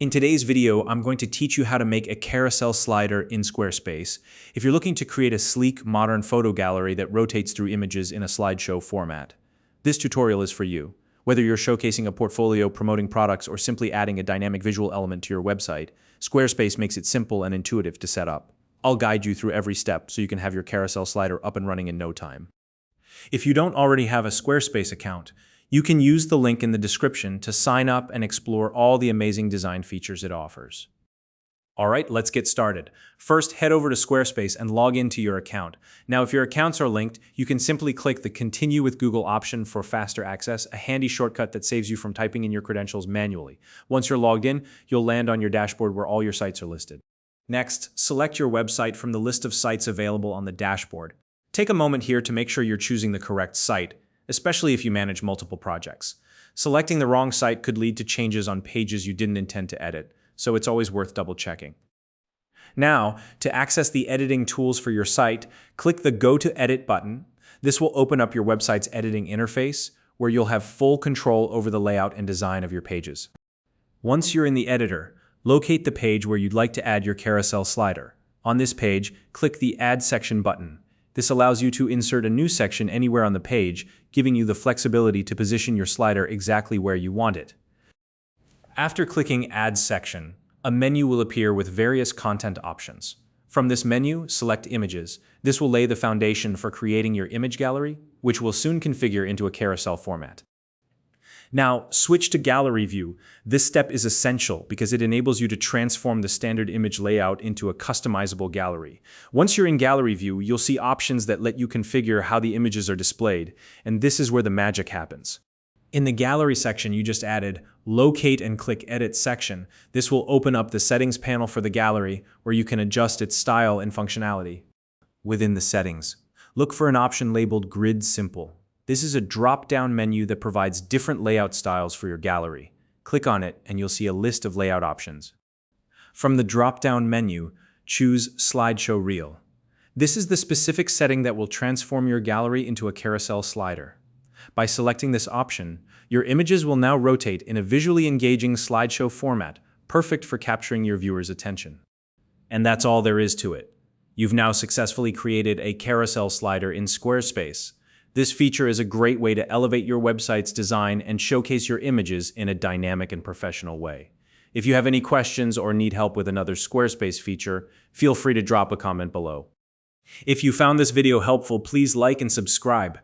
In today's video, I'm going to teach you how to make a carousel slider in Squarespace if you're looking to create a sleek, modern photo gallery that rotates through images in a slideshow format. This tutorial is for you. Whether you're showcasing a portfolio, promoting products, or simply adding a dynamic visual element to your website, Squarespace makes it simple and intuitive to set up. I'll guide you through every step so you can have your carousel slider up and running in no time. If you don't already have a Squarespace account, you can use the link in the description to sign up and explore all the amazing design features it offers. Alright, let's get started. First, head over to Squarespace and log into your account. Now, if your accounts are linked, you can simply click the Continue with Google option for faster access, a handy shortcut that saves you from typing in your credentials manually. Once you're logged in, you'll land on your dashboard where all your sites are listed. Next, select your website from the list of sites available on the dashboard. Take a moment here to make sure you're choosing the correct site, especially if you manage multiple projects. Selecting the wrong site could lead to changes on pages you didn't intend to edit, so it's always worth double-checking. Now, to access the editing tools for your site, click the Go to Edit button. This will open up your website's editing interface, where you'll have full control over the layout and design of your pages. Once you're in the editor, locate the page where you'd like to add your carousel slider. On this page, click the Add Section button. This allows you to insert a new section anywhere on the page, giving you the flexibility to position your slider exactly where you want it. After clicking Add Section, a menu will appear with various content options. From this menu, select Images. This will lay the foundation for creating your image gallery, which we'll soon configure into a carousel format. Now, switch to Gallery View. This step is essential because it enables you to transform the standard image layout into a customizable gallery. Once you're in Gallery View, you'll see options that let you configure how the images are displayed, and this is where the magic happens. In the Gallery section you just added, locate and click Edit Section. This will open up the settings panel for the gallery, where you can adjust its style and functionality. Within the settings, look for an option labeled Grid Simple. This is a drop-down menu that provides different layout styles for your gallery. Click on it and you'll see a list of layout options. From the drop-down menu, choose Slideshow Reel. This is the specific setting that will transform your gallery into a carousel slider. By selecting this option, your images will now rotate in a visually engaging slideshow format, perfect for capturing your viewers' attention. And that's all there is to it. You've now successfully created a carousel slider in Squarespace. This feature is a great way to elevate your website's design and showcase your images in a dynamic and professional way. If you have any questions or need help with another Squarespace feature, feel free to drop a comment below. If you found this video helpful, please like and subscribe.